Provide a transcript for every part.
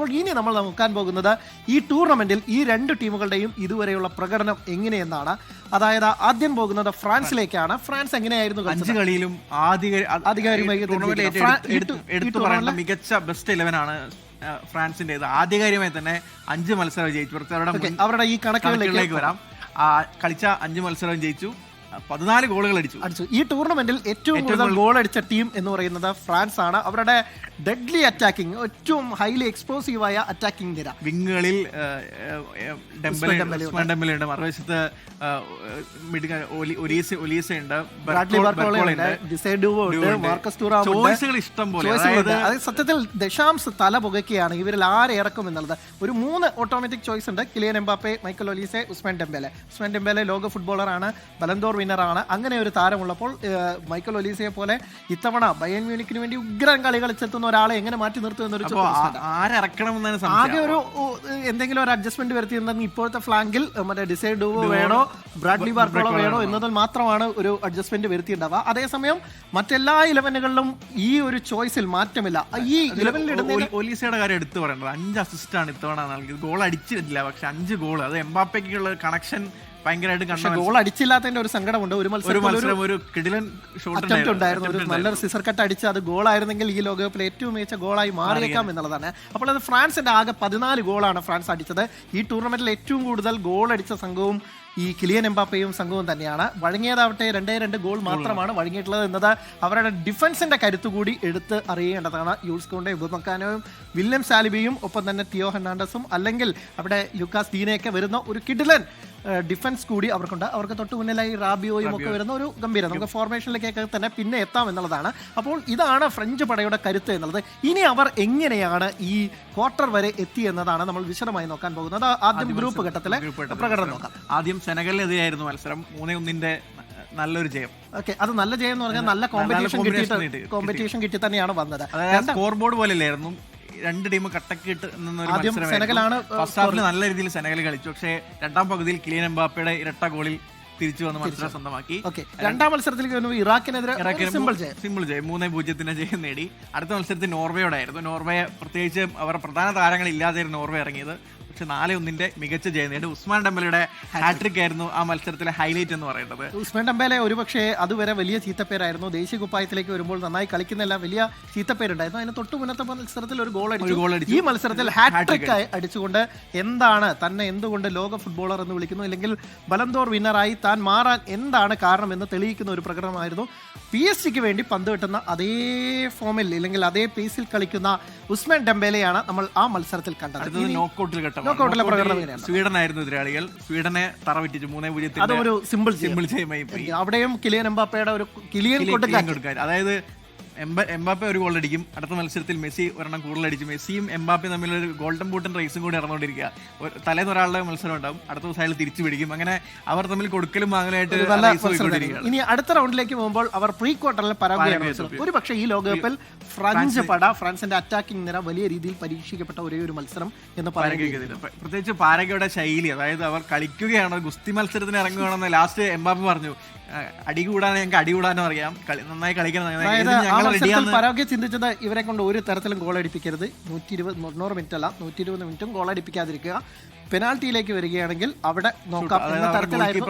അപ്പോൾ ഇനി നമ്മൾ നോക്കാൻ പോകുന്നത് ഈ ടൂർണമെന്റിൽ ഈ രണ്ട് ടീമുകളുടെയും ഇതുവരെയുള്ള പ്രകടനം എങ്ങനെയെന്നാണ്. അതായത് ആദ്യം പോകുന്നത് ഫ്രാൻസിലേക്കാണ്. ഫ്രാൻസ് എങ്ങനെയായിരുന്നു 5 കളിയിലും ആധികാരികമായി എടുത്തു പറയേണ്ട മികച്ച ബെസ്റ്റ് 11 ആണ് ഫ്രാൻസിന്റെ. ആധികാരികമായി തന്നെ 5 മത്സരം ജയിച്ചു. അവരുടെ ഈ കണക്കുകളിലേക്ക് വരാം. കളിച്ച 5 മത്സരം ജയിച്ചു, 14 ഗോളുകൾ അടിച്ചു. ഈ ടൂർണമെന്റിൽ ഏറ്റവും കൂടുതൽ ഗോൾ അടിച്ച ടീം എന്ന് പറയുന്നത് ഫ്രാൻസ് ആണ്. അവരുടെ ഡെഡ്ലി അറ്റാക്കിംഗ്, ഏറ്റവും ഹൈലി എക്സ്പ്ലോസീവായ അറ്റാക്കിംഗ് നിര. വിങ്ങുകളിൽ ഡെംബെലയുണ്ട്, മറുവശത്ത് ഒലീസ ഉണ്ട്, ചോയ്സുകൾ ഇഷ്ടം പോലെ. സത്യത്തിൽ ദശാംശ തല പുകയ്ക്കുകയാണ് ഇവരിൽ ആരെ ഇറക്കും എന്നുള്ളത്. ഒരു 3 ഓട്ടോമാറ്റിക് ചോയ്സ് ഉണ്ട്: Kylian Mbappe, Michael Olise, Usman Dembele ലോക ഫുട്ബോളറാണ്, ബലന്തോർ വിന്നറാണ്. അങ്ങനെ ഒരു താരമുള്ളപ്പോൾ മൈക്കൽ ഒലീസയെ പോലെ ഇത്തവണ ബയൺ മ്യൂണിക്കിന് വേണ്ടി ഉഗ്രൻ കളി കളിച്ചെത്തുന്ന ഒരാളെ എങ്ങനെ മാറ്റി നിർത്തും എന്നൊരു ആകെ ഒരു എന്തെങ്കിലും ഒരു അഡ്ജസ്റ്റ്മെന്റ് വരുത്തിയിരുന്നെങ്കിൽ ഇപ്പോഴത്തെ ഫ്ലാങ്കിൽ മറ്റേ ഡിസൈഡ് ഡൂവോ വേണോ, ബ്രാഡ്ലി ബാർക്കോളോ വേണോ എന്നതിൽ മാത്രമാണ് ഒരു അഡ്ജസ്റ്റ്മെന്റ് വരുത്തിയിട്ടുണ്ടാവുക. അതേസമയം മറ്റെല്ലാ 11കളിലും ഈ ഒരു ചോയ്സിൽ മാറ്റമില്ല. ഈ 11 ഒലീസയുടെ കാര്യം എടുത്തു പറയേണ്ടത് 5 അസിസ്റ്റാണ് ഇത്തവണ നൽകിയത്. ഗോൾ അടിച്ചിട്ടില്ല, പക്ഷെ 5 ഗോൾ. അത് എംബാപ്പയ്ക്കുള്ള കണക്ഷൻ ഭയങ്കരമായിട്ട് ഗോൾ അടിച്ചില്ലാത്തതിന്റെ ഒരു സങ്കടമുണ്ട്. ഒരു മത്സരം ഒരു കിടിലൻ അറ്റംപ്റ്റ് ഉണ്ടായിരുന്നു, ഒരു നല്ലൊരു സിസർ കട്ട് അടിച്ച് അത് ഗോളായിരുന്നെങ്കിൽ ഈ ലോകകപ്പിൽ ഏറ്റവും മികച്ച ഗോളായി മാറിയേക്കാം എന്നുള്ളതാണ്. അപ്പോൾ അത് ഫ്രാൻസിന്റെ ആകെ 14 ഗോളാണ് ഫ്രാൻസ് അടിച്ചത്. ഈ ടൂർണമെന്റിൽ ഏറ്റവും കൂടുതൽ ഗോൾ അടിച്ച സംഘവും ഈ കിലിയൻ എംബാപ്പയും സംഘവും തന്നെയാണ്. വഴങ്ങിയതാവട്ടെ 2 ഗോൾ മാത്രമാണ് വഴങ്ങിയിട്ടുള്ളത് എന്നത് അവരുടെ ഡിഫൻസിന്റെ കരുത്തുകൂടി എടുത്ത് അറിയേണ്ടതാണ്. യൂൾസ് കോണ്ടെ, ഉപമക്കാനോയും, വില്യം സാലിബയും, ഒപ്പം തന്നെ തിയോ ഹെർണാണ്ടസും, അല്ലെങ്കിൽ അവിടെ ലുക്കാസ് ഡീനയൊക്കെ വരുന്ന ഒരു കിടിലൻ ഡിഫൻസ് കൂടി അവർക്കുണ്ട്. അവർക്ക് തൊട്ട് മുന്നിലായി റാബിയോയും ഒക്കെ വരുന്ന ഒരു ഗംഭീരം. നമുക്ക് ഫോർമേഷനിലേക്കൊക്കെ തന്നെ പിന്നെ എത്താം എന്നുള്ളതാണ്. അപ്പോൾ ഇതാണ് ഫ്രഞ്ച് പടയുടെ കരുത്ത് എന്നുള്ളത്. ഇനി അവർ എങ്ങനെയാണ് ഈ ക്വാർട്ടർ വരെ എത്തി എന്നതാണ് നമ്മൾ വിശദമായി നോക്കാൻ പോകുന്നത്. ആദ്യം ഗ്രൂപ്പ് ഘട്ടത്തിലെ പ്രകടനം നോക്കാം. ആദ്യം സെനഗലിനെതിരായിരുന്നു മത്സരം. 3-1 നല്ലൊരു ജയം. ഓക്കെ, അത് നല്ല ജയം എന്ന് പറഞ്ഞാൽ നല്ല കോമ്പറ്റീഷൻ കിട്ടി തന്നെയാണ് വന്നത്. സ്കോർ ബോർഡ് പോലെയല്ലായിരുന്നു. 2 ടീം കട്ടക്കിട്ട് ഫസ്റ്റ് ഹാഫിൽ നല്ല രീതിയിൽ സെനഗൽ കളിച്ചു. പക്ഷേ രണ്ടാം പകുതിയിൽ കിലിയൻ എംബാപ്പയുടെ ഇരട്ട ഗോളിൽ തിരിച്ചു വന്ന് മത്സരം സ്വന്തമാക്കി. രണ്ടാം മത്സരത്തിലേക്ക് ഇറാഖിനെതിരെ സിമ്പിൾ ജയം 3-0 ജയം നേടി. അടുത്ത മത്സരത്തിൽ നോർവേയോടായിരുന്നു. നോർവേ പ്രത്യേകിച്ച് അവർ പ്രധാന താരങ്ങൾ ഇല്ലാതെയായിരുന്നു നോർവേ ഇറങ്ങിയത്. പക്ഷെ 4-1 മികച്ച ജയം നേടി. ഉസ്മാൻ ഡെംബെലയുടെ ഹാട്രിക് ആയിരുന്നു ആ മത്സരത്തിലെ ഹൈലൈറ്റ് എന്ന് പറയുന്നത്. ഉസ്മാൻ ഡെംബെലെ ഒരുപക്ഷെ അതുവരെ വലിയ ചീത്തപ്പേരായിരുന്നു. ദേശീയ കുപ്പായത്തിലേക്ക് വരുമ്പോൾ നന്നായി കളിക്കുന്നില്ല, വലിയ ചീത്തപ്പേരുണ്ടായിരുന്നു. അതിന് തൊട്ട് മുന്നത്തെ മത്സരത്തിൽ ഒരു ഗോൾ അടിച്ചു. ഈ മത്സരത്തിൽ ഹാട്രിക് അടിച്ചുകൊണ്ട് തന്നെ എന്തുകൊണ്ട് ലോക ഫുട്ബോളർ എന്ന് വിളിക്കുന്നു, അല്ലെങ്കിൽ ബലന്തോർ വിന്നറായി താൻ മാറാൻ എന്താണ് കാരണം എന്ന് തെളിയിക്കുന്ന ഒരു പ്രകടനമായിരുന്നു. PSG വേണ്ടി പന്ത് കിട്ടുന്ന അതേ ഫോമിൽ, അല്ലെങ്കിൽ അതേ പേസിൽ കളിക്കുന്ന ഉസ്മാൻ ഡെംബെലെയാണ് നമ്മൾ ആ മത്സരത്തിൽ കണ്ടത്. നോക്കൌട്ടിലെ പ്രകടനം സ്വീഡനായിരുന്നു എതിരാളികൾ. സ്വീഡനെ തറവിറ്റിച്ചു 3-0. അതൊരു സിമ്പിൾ ജയമായി പോയി. അവിടെയും കിലിയൻ എംബാപ്പയുടെ ഒരു കിലിയൻ കൊടുക്കാൻ, അതായത് എംബാപ്പെ ഒരു ഗോൾ അടിക്കും, അടുത്ത മത്സരത്തിൽ മെസ്സി ഒരെണ്ണം കൂടുതലടിച്ചു. മെസ്സിയും എംബാപ്പയും തമ്മിലൊരു ഗോൾഡൻ ബൂട്ടൻ റേസും കൂടി നടന്നുകൊണ്ടിരിക്കുക. തലേന്ന് ഒരാളുടെ മത്സരം ഉണ്ടാവും, അടുത്ത ദിവസം അയാൾ തിരിച്ചു പിടിക്കും. അങ്ങനെ അവർ തമ്മിൽ കൊടുക്കലും വാങ്ങലായിട്ട്. ഇനി അടുത്ത റൗണ്ടിലേക്ക് പോകുമ്പോൾ അവർ പ്രീ ക്വാർട്ടറിൽ പരാജയമാണ്. ഒരു പക്ഷേ ഈ ലോകകപ്പിൽ ഫ്രാൻസിന്റെ അറ്റാക്കിംഗ് നിര വലിയ രീതിയിൽ പരീക്ഷിക്കപ്പെട്ട ഒരേ ഒരു മത്സരം എന്ന് പറയുന്നത്. പ്രത്യേകിച്ച് പാരഗയുടെ ശൈലി, അതായത് അവർ കളിക്കുകയാണ്, ഗുസ്തി മത്സരത്തിന് ഇറങ്ങുകയാണെന്ന് ലാസ്റ്റ് എംബാപ്പെ പറഞ്ഞു. ഞങ്ങൾക്ക് അടികൂടാനോ അറിയാം, നന്നായി കളിക്കണം. പരാഗ്വെ ചിന്തിച്ചത് ഇവരെ കൊണ്ട് ഒരു തരത്തിലും ഗോൾ അടിപ്പിക്കരുത്. 120 മിനിറ്റ് അല്ല, 120 മിനിറ്റും ഗോൾ അടിപ്പിക്കാതിരിക്കുക. പെനാൽറ്റിയിലേക്ക് വരികയാണെങ്കിൽ അവിടെ നോക്കാം എന്ന തരത്തിലായിരുന്നു.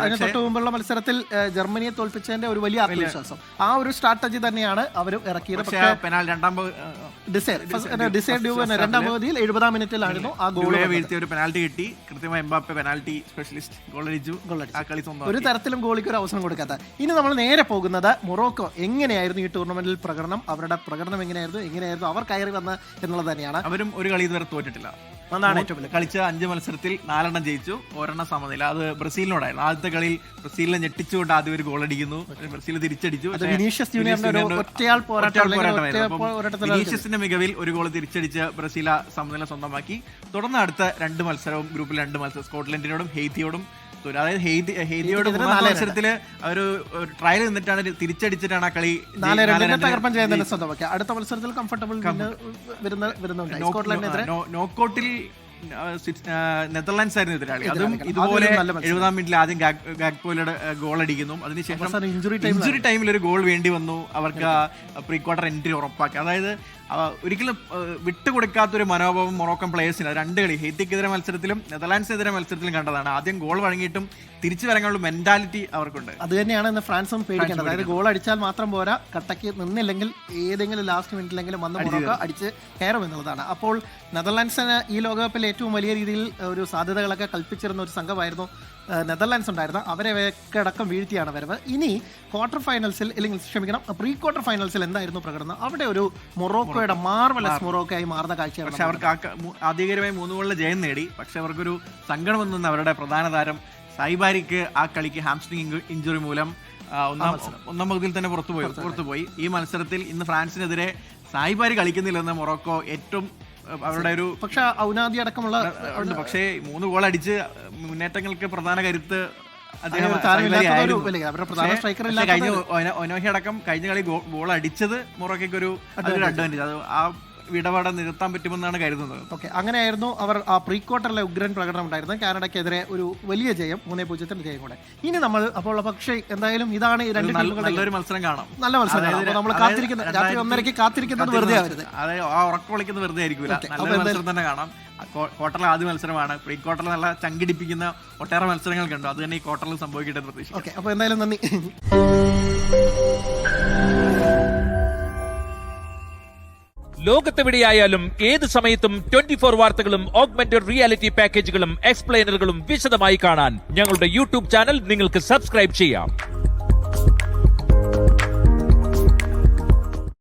അതിന് തൊട്ട് മുമ്പുള്ള മത്സരത്തിൽ ജർമ്മനിയെ തോൽപ്പിച്ചതിന്റെ ഒരു വലിയ ആത്മവിശ്വാസം, ആ ഒരു സ്ട്രാറ്റജി തന്നെയാണ് അവരും ഇറക്കിയത്. രണ്ടാം പകുതിയിൽ 70-ാം മിനിറ്റിലായിരുന്നു ആ ഗോൾ വീഴ്ത്തിയ ഒരു പെനാൽറ്റി കിട്ടി. കൃത്യമായി എംബാപ്പെ പെനാൽറ്റി സ്പെഷ്യലിസ്റ്റ് ഗോൾ അടിച്ചു. ഒരു തരത്തിലും ഗോളിക്ക് ഒരു അവസരം കൊടുക്കാത്ത. ഇനി നമ്മൾ നേരെ പോകുന്നത് മൊറോക്കോ. എങ്ങനെയായിരുന്നു ഈ ടൂർണമെന്റിൽ പ്രകടനം, അവരുടെ പ്രകടനം എങ്ങനെയായിരുന്നു അവർ കയറി വന്ന് എന്നുള്ളത് തന്നെയാണ്. അവരും ഒരു കളി ഇതുവരെ തോറ്റിട്ടില്ല. കളിച്ച 5 മത്സരത്തിൽ 4 ജയിച്ചു, 1 സമനില. അത് ബ്രസീലിനോടായിരുന്നു. ആദ്യത്തെ കളിയിൽ ബ്രസീലിനെ ഞെട്ടിച്ചുകൊണ്ട് ആദ്യം ഒരു ഗോൾ അടിക്കുന്നു, ബ്രസീൽ തിരിച്ചടിച്ചു. വിനീഷ്യസിന്റെ മികവിൽ ഒരു ഗോൾ തിരിച്ചടിച്ച് ബ്രസീൽ സമനില സ്വന്തമാക്കി. തുടർന്ന് അടുത്ത 2 മത്സരവും ഗ്രൂപ്പിൽ 2 മത്സരം സ്കോട്ട്ലൻഡിനോടും ഹെയ്ത്തിയോടും. അതായത് ഹെയ്തിയോട് മത്സരത്തില് ഒരു ട്രയൽ നിന്നിട്ടാണ് തിരിച്ചടിച്ചിട്ടാണ് ആ കളി തകർപ്പൻ ചെയ്യുന്നത് സ്വന്തമാക്കി. അടുത്ത മത്സരത്തിൽ കംഫർട്ടബിൾ നോക്കൌട്ടിൽ നെതർലാൻഡ്സ് ആയിരുന്നു എതിരാളി. അതും ഇതുപോലെ 70-ാം മിനിറ്റിൽ ആദ്യം ഗാക്പോയുടെ ഗോൾ അടിക്കുന്നു. അതിനുശേഷം ഇഞ്ചുറി ടൈമിൽ ഒരു ഗോൾ വേണ്ടി വന്നു അവർക്ക് പ്രീ ക്വാർട്ടർ എൻട്രി ഉറപ്പാക്കി. അതായത് ഒരിക്കലും വിട്ടുകൊടുക്കാത്തൊരു മനോഭാവം മൊറോക്കൻ പ്ലേയേഴ്സിന് രണ്ട് കളി ഹെയ്ത്തിക്കെതിരെ മത്സരത്തിലും നെതർലാൻഡ്സിനെതിരെ മത്സരത്തിലും കണ്ടതാണ്. ആദ്യം ഗോൾ വഴങ്ങിയിട്ടും തിരിച്ചു വരാനുള്ള മെന്റാലിറ്റി അവർക്കുണ്ട്. അത് തന്നെയാണ് ഇന്ന് ഫ്രാൻസും പേടിക്കേണ്ടത്. അതായത് ഗോൾ അടിച്ചാൽ മാത്രം പോരാ, കട്ടയ്ക്ക് നിന്നില്ലെങ്കിൽ ഏതെങ്കിലും ലാസ്റ്റ് മിനിറ്റിലെങ്കിലും വന്ന് മൊറോക്കോ അടിച്ച് കയറും എന്നുള്ളതാണ്. അപ്പോൾ നെതർലാൻഡ്സിന് ഈ ലോകകപ്പിൽ ഏറ്റവും വലിയ രീതിയിൽ ഒരു സാധ്യതകളൊക്കെ കൽപ്പിച്ചിരുന്ന ഒരു സംഘമായിരുന്നു നെതർലാൻഡ്സ് ഉണ്ടായിരുന്നത്. അവരെ അടക്കം വീഴ്ത്തിയാണ് വരവ്. ഇനി ക്വാർട്ടർ ഫൈനൽസിൽ അല്ലെങ്കിൽ ക്ഷമിക്കണം പ്രീ ക്വാർട്ടർ ഫൈനൽസിൽ എന്തായിരുന്നു പ്രകടനം? അവിടെ ഒരു മൊറോക്കോയുടെ മാർവലസ് മൊറോക്കോയായി മാറുന്ന കാഴ്ചയാണ്. പക്ഷെ അവർക്ക് ആധികാരികമായി 3 ഗോളിൽ ജയം നേടി. പക്ഷെ അവർക്കൊരു സങ്കടം വന്ന അവരുടെ പ്രധാന താരം സായിബാരിക്ക് ആ കളിക്ക് ഹാംസ്ട്രിങ് ഇഞ്ചുറി മൂലം ഒന്നാം പകുതിയിൽ തന്നെ പുറത്തുപോയി. ഈ മത്സരത്തിൽ ഇന്ന് ഫ്രാൻസിനെതിരെ സായിബാരി കളിക്കുന്നില്ലെന്ന് മൊറോക്കോ ഏറ്റവും അവരുടെ ഒരു പക്ഷെ ഔനാദി അടക്കമുള്ള പക്ഷേ 3 ഗോൾ അടിച്ച് മുന്നേറ്റങ്ങൾക്ക് പ്രധാന കരുത്ത് ഒനോഹി അടക്കം കഴിഞ്ഞ കളി ഗോൾ അടിച്ചത് മൊറോക്കോയ്ക്ക് ഒരു അഡ്വാൻറ്റേജ്. അത് ആ വിടപാട് നിർത്താൻ പറ്റുമെന്നാണ് കരുതുന്നത്. ഓക്കെ, അങ്ങനെയായിരുന്നു അവർ ആ പ്രീ ക്വാർട്ടറിലെ ഉഗ്രൻ പ്രകടനം ഉണ്ടായിരുന്നത്. കാനഡയ്ക്കെതിരെ ഒരു വലിയ ജയം, 3-0 ജയം കൂടെ. ഇനി നമ്മൾ അപ്പോൾ പക്ഷേ എന്തായാലും ഇതാണ് ഈ രണ്ട് നല്ലൊരു മത്സരം കാണാം. നല്ല മത്സരം നമ്മൾ കാത്തിരിക്കുന്നത് രാത്രി 1:30 കാത്തിരിക്കുന്നത് വെറുതെ ആവരുത്. അതെ, ആ ഉറക്കം വിളിക്കുന്നത് വെറുതെ ആയിരിക്കില്ല. നല്ല മത്സരം തന്നെ കാണാം. ക്വാർട്ടറിലെ ആദ്യ മത്സരമാണ്. പ്രീ ക്വാർട്ടറിൽ നല്ല ചങ്കിടിപ്പിക്കുന്ന ഒട്ടേറെ മത്സരങ്ങൾ കണ്ടു. അത് തന്നെ ഈ ക്വാർട്ടറിൽ സംഭവിക്കട്ടെ പ്രതീക്ഷിക്കും. ഓക്കെ, അപ്പോൾ എന്തായാലും നന്ദി. ലോകത്തെവിടെയായാലും ഏത് സമയത്തും 24 വാർത്തകളും ഓഗ്മെന്റഡ് റിയാലിറ്റി പാക്കേജുകളും എക്സ്പ്ലെയിനറുകളും വിശദമായി കാണാൻ ഞങ്ങളുടെ യൂട്യൂബ് ചാനൽ നിങ്ങൾക്ക് സബ്സ്ക്രൈബ് ചെയ്യാം.